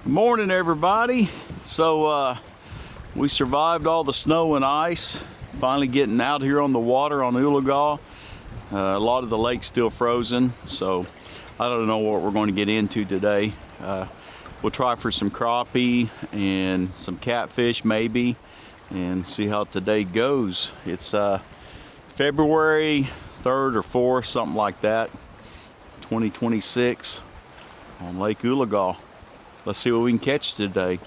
Morning, everybody. So we survived all the snow and ice, finally getting out here on the water on Oologah. A lot of the lake's still frozen, so I don't know what we're going to get into today. We'll try for some crappie and some catfish maybe, and see how today goes. It's February 3rd or 4th, something like that, 2026 on Lake Oologah. Let's see what we can catch today.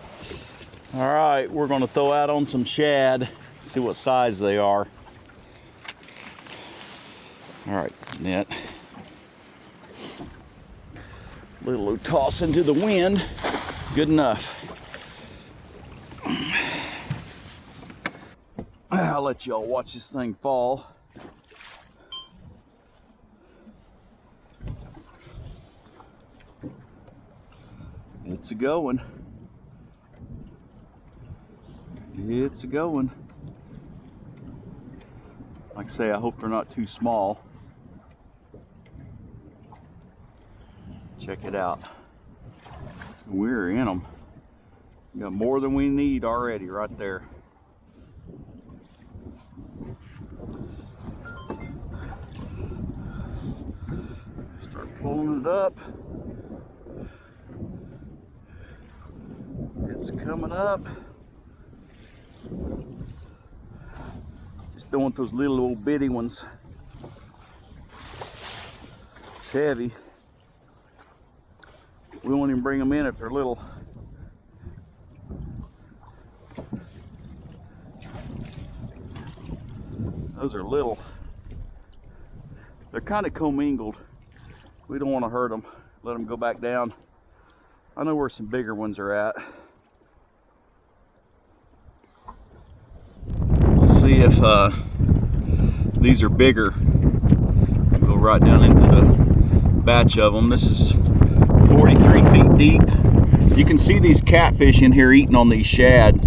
All right, we're going to throw out on some shad, see what size they are. All right, net. Little toss into the wind, good enough. I'll let y'all watch this thing fall. It's a going. It's a going. Like I say, I hope they're not too small. Check it out. We're in them. We got more than we need already right there. Start pulling it up. It's coming up. Just don't want those little old bitty ones. It's heavy. We won't even bring them in if they're little. Those are little. They're kind of commingled. We don't want to hurt them. Let them go back down. I know where some bigger ones are at. Let's see if these are bigger. Go right down into the batch of them. This is 43 feet deep. You can see these catfish in here eating on these shad.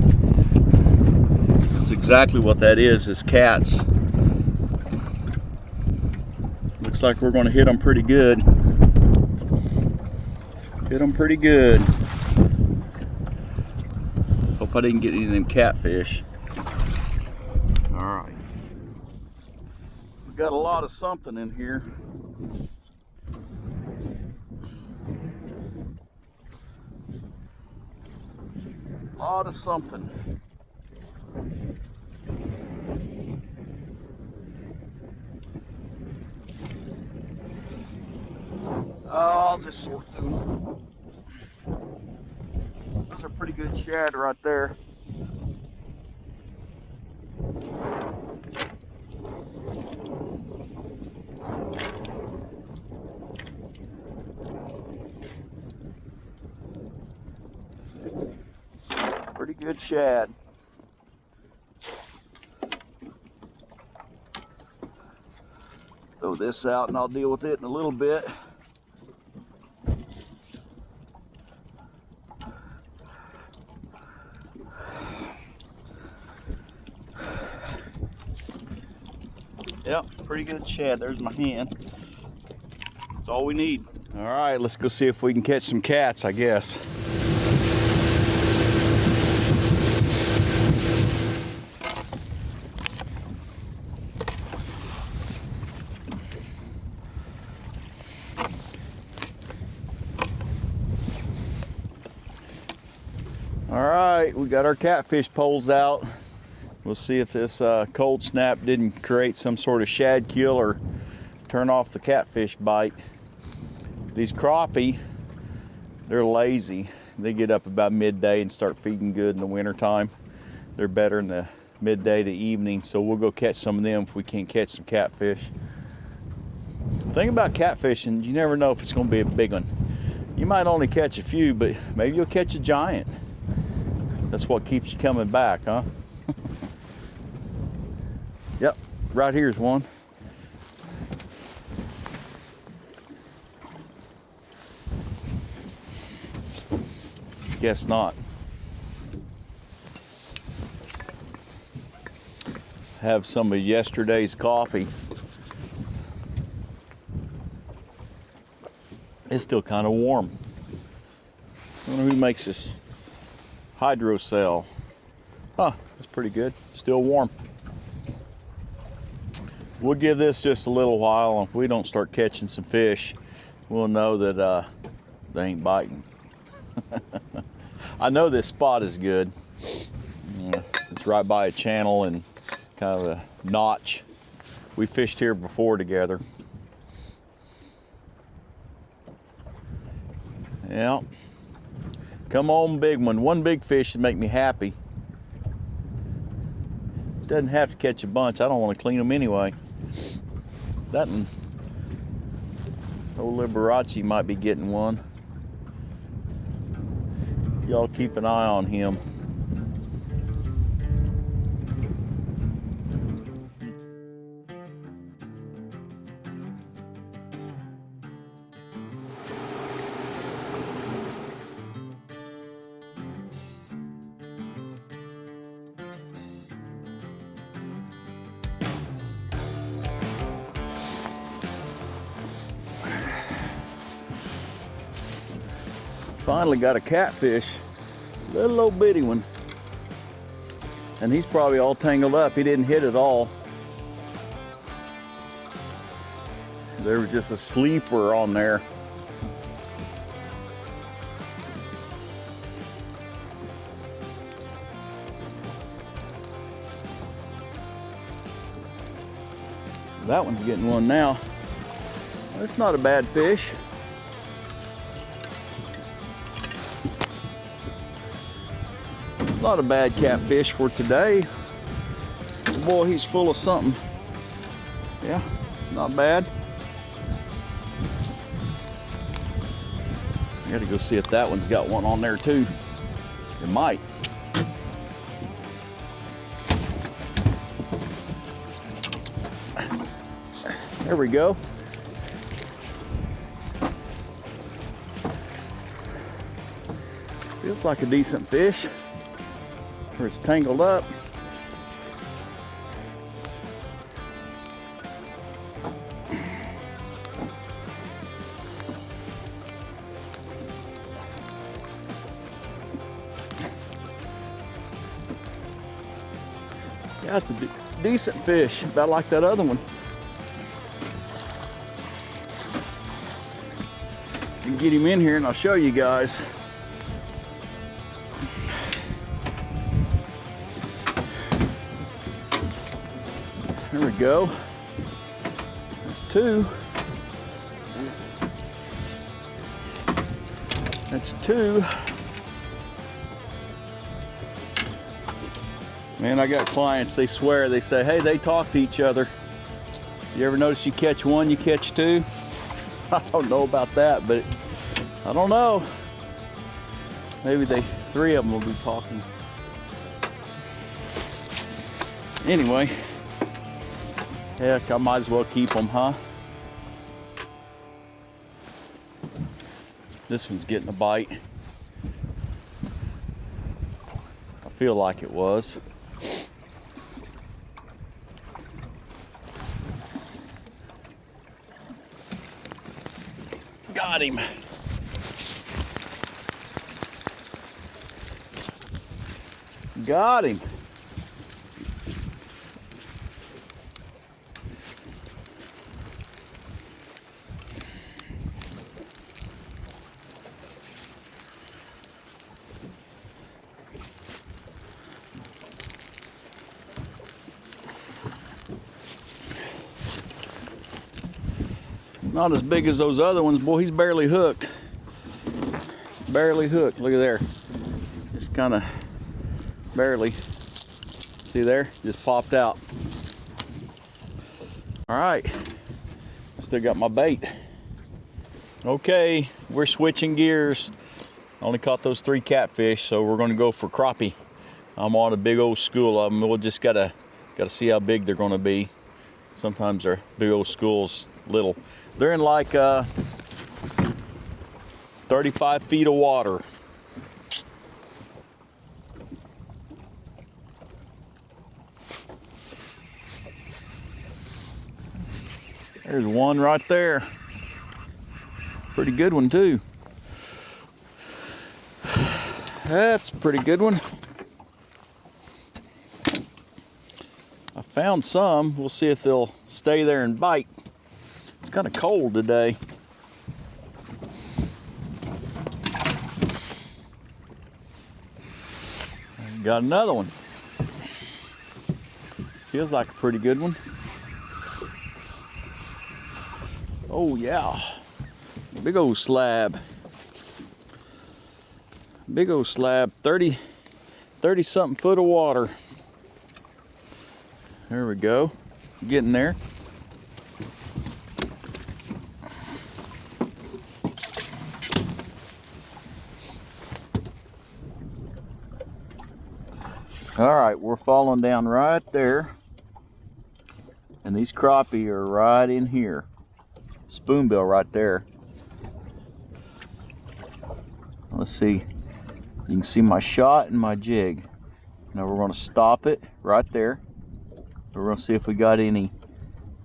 That's exactly what that is cats. Looks like we're going to hit them pretty good. Hit them pretty good. Hope I didn't get any of them catfish. Alright. We got a lot of something in here. A lot of something. I'll just sort through them. Those are pretty good shad right there. Pretty good shad. Throw this out and I'll deal with it in a little bit. Yep, pretty good shad. There's my hand. That's all we need. All right, let's go see if we can catch some cats, I guess. All right, we got our catfish poles out. We'll see if this cold snap didn't create some sort of shad kill or turn off the catfish bite. These crappie, they're lazy. They get up about midday and start feeding good in the wintertime. They're better in the midday to evening, so we'll go catch some of them if we can't catch some catfish. The thing about catfishing, you never know if it's going to be a big one. You might only catch a few, but maybe you'll catch a giant. That's what keeps you coming back, huh? Yep, right here's one. Guess not. Have some of yesterday's coffee. It's still kind of warm. wonder who makes this hydro cell. Huh, that's pretty good. Still warm. We'll give this just a little while. If we don't start catching some fish, we'll know that they ain't biting. I know this spot is good. It's right by a channel and kind of a notch. We fished here before together. Yeah. Come on, big one. One big fish would make me happy. Doesn't have to catch a bunch. I don't want to clean them anyway. That one, old Liberace might be getting one. Y'all keep an eye on him. Finally got a catfish, little old bitty one. And he's probably all tangled up. He didn't hit at all. There was just a sleeper on there. That one's getting one now. That's not a bad fish. Not a bad catfish for today. Boy, he's full of something. Yeah, not bad. I gotta go see if that one's got one on there too. It might. There we go. Feels like a decent fish. Where it's tangled up. Yeah, it's a decent fish, about like that other one. You can get him in here and I'll show you guys. There we go. That's two. That's two. Man, I got clients, they swear, they say, hey, they talk to each other. You ever notice you catch one, you catch two? I don't know about that, but I don't know. Maybe three of them will be talking. Anyway. Heck, I might as well keep them, huh? This one's getting a bite. I feel like it was. Got him. Got him. Not as big as those other ones. Boy, he's barely hooked. Barely hooked. Look at there. Just kind of barely. See there? Just popped out. All right. I still got my bait. Okay, we're switching gears. Only caught those 3 catfish, so we're gonna go for crappie. I'm on a big old school of them. We'll just gotta see how big they're gonna be. Sometimes they're big old schools, little. They're in like 35 feet of water. There's one right there. Pretty good one too. That's a pretty good one. I found some. We'll see if they'll stay there and bite. It's kind of cold today. Got another one. Feels like a pretty good one. Oh yeah, big old slab. Big old slab, 30 something foot of water. There we go, getting there. All right, we're falling down right there. And these crappie are right in here. Spoonbill right there. Let's see. You can see my shot and my jig. Now we're going to stop it right there. We're going to see if we got any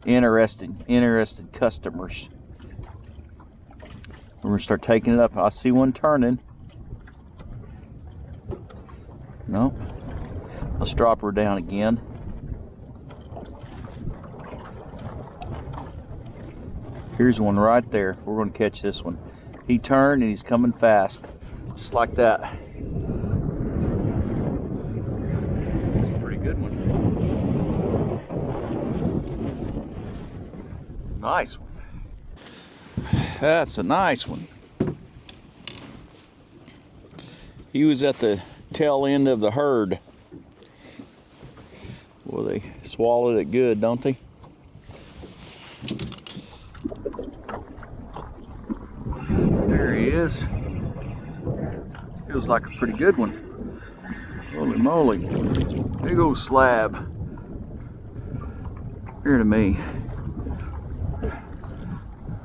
interested customers. We're going to start taking it up. I see one turning. Nope. Let's drop her down again. Here's one right there. We're going to catch this one. He turned and he's coming fast. Just like that. That's a pretty good one. Nice one. That's a nice one. He was at the tail end of the herd. Well, they swallowed it good, don't they? There he is. Feels like a pretty good one. Holy moly. Big old slab. Here to me.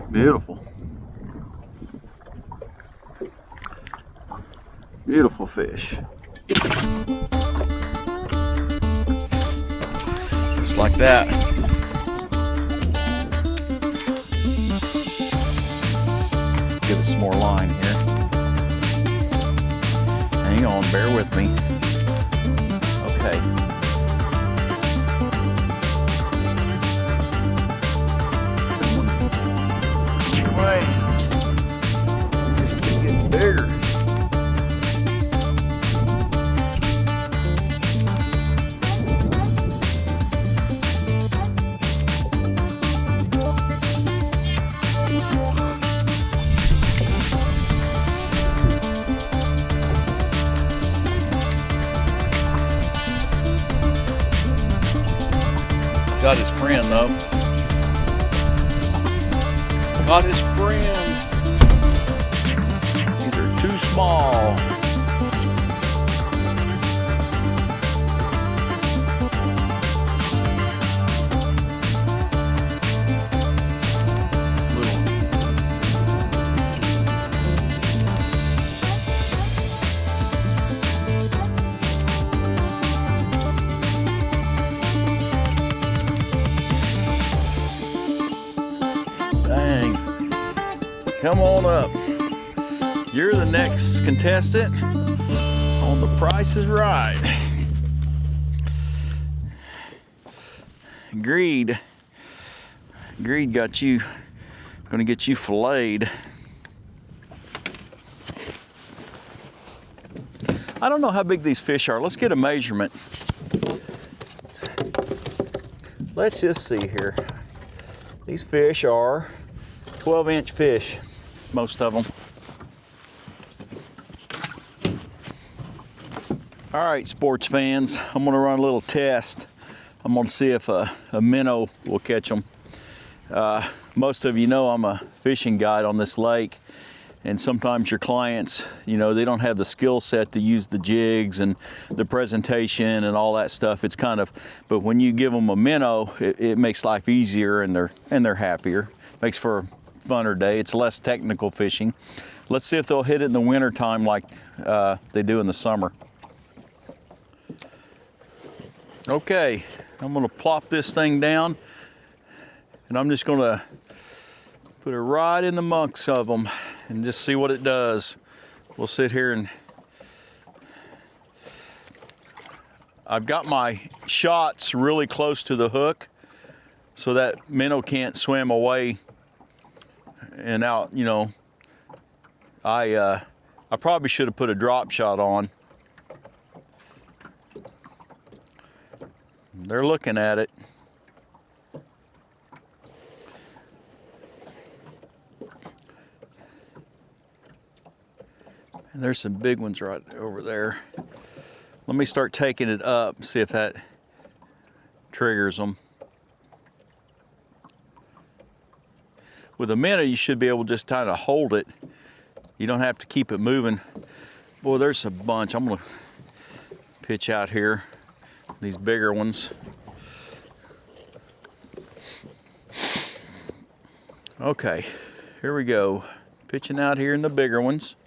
Beautiful. Beautiful fish. Just like that. Give it some more line here. Hang on, bear with me. Okay. Anyway, just getting bigger. Got his friend though. Got his friend. These are too small. Come on up. You're the next contestant on The Price is Right. Greed got you, gonna get you filleted. I don't know how big these fish are. Let's get a measurement. Let's just see here. These fish are 12-inch fish. Most of them. All right, sports fans, I'm gonna run a little test. I'm gonna see if a minnow will catch them. Most of you know I'm a fishing guide on this lake, and sometimes your clients, you know, they don't have the skill set to use the jigs and the presentation and all that stuff. It's kind of, but when you give them a minnow, it makes life easier and they're happier. Makes for a funner day. It's less technical fishing. Let's see if they'll hit it in the winter time like they do in the summer. Okay, I'm gonna plop this thing down and I'm just gonna put it right in the amongst of them and just see what it does. We'll sit here and I've got my shots really close to the hook so that minnow can't swim away and out, you know. I probably should have put a drop shot on. They're looking at it. And there's some big ones right over there. Let me start taking it up, see if that triggers them. With a minnow, you should be able to just kind of hold it. You don't have to keep it moving. Boy, there's a bunch. I'm gonna pitch out here, these bigger ones. Okay, here we go. Pitching out here in the bigger ones.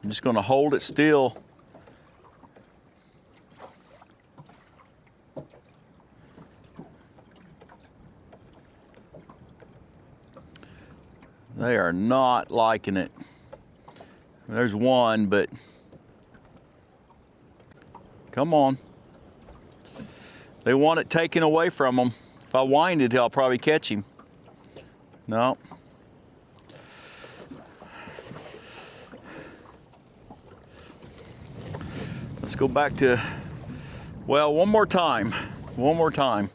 I'm just going to hold it still. They are not liking it. There's one, but come on. They want it taken away from them. If I wind it, I'll probably catch him. No. Let's go back to, well, one more time. One more time.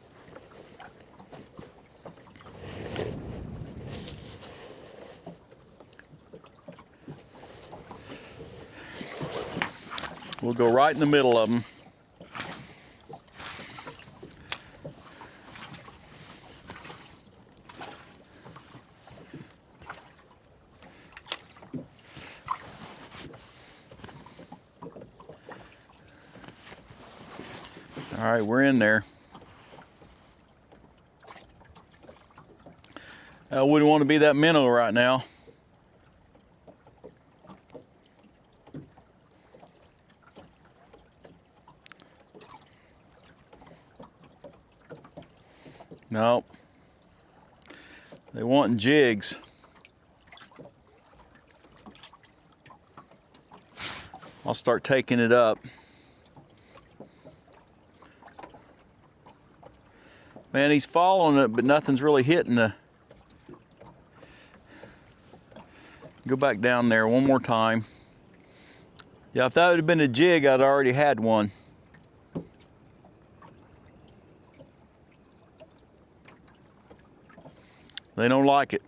We'll go right in the middle of them. All right, we're in there. I wouldn't want to be that minnow right now. Nope. They wanting jigs. I'll start taking it up. Man, he's following it, but nothing's really hitting the... Go back down there one more time. Yeah, if that would have been a jig, I'd already had one. They don't like it.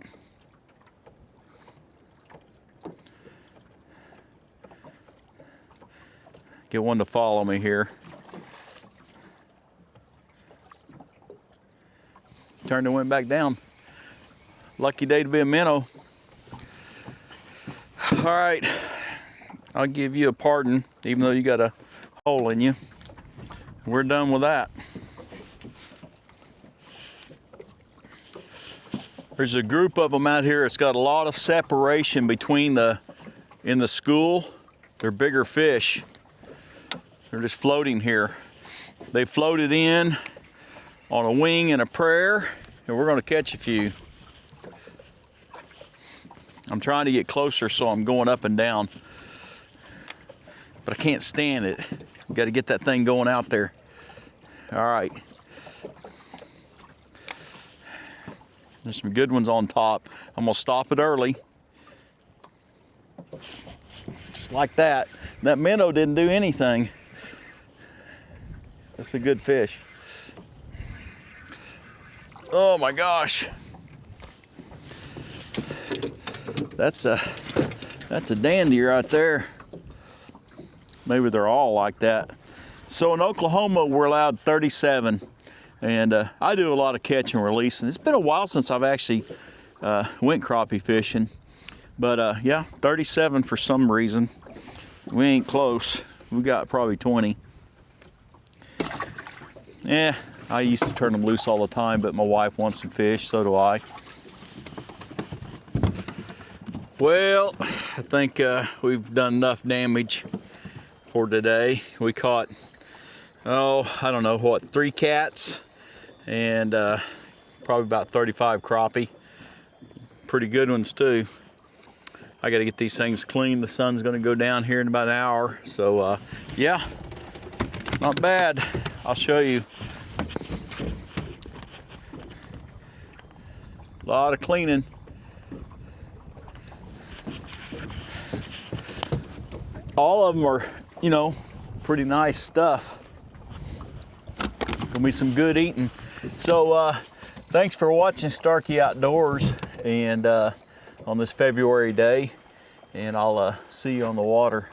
Get one to follow me here. Turned and went back down. Lucky day to be a minnow. All right, I'll give you a pardon, even though you got a hole in you. We're done with that. There's a group of them out here. It's got a lot of separation between in the school. They're bigger fish. They're just floating here. They floated in on a wing and a prayer, and we're gonna catch a few. I'm trying to get closer, so I'm going up and down. But I can't stand it. Got to get that thing going out there. All right. There's some good ones on top. I'm gonna stop it early. Just like that. That minnow didn't do anything. That's a good fish. Oh my gosh. That's a dandy right there. Maybe they're all like that. So in Oklahoma, we're allowed 37. And I do a lot of catch and release. And it's been a while since I've actually went crappie fishing. But yeah, 37 for some reason. We ain't close. We got probably 20. Yeah, I used to turn them loose all the time, but my wife wants some fish, so do I. Well, I think we've done enough damage for today. We caught oh, I don't know what, 3 cats and probably about 35 crappie. Pretty good ones too. I got to get these things clean. The sun's going to go down here in about an hour. So yeah, not bad. I'll show you. A lot of cleaning. All of them are, you know, pretty nice stuff. Gonna be some good eating. So thanks for watching Starkey Outdoors and on this February day, and I'll see you on the water.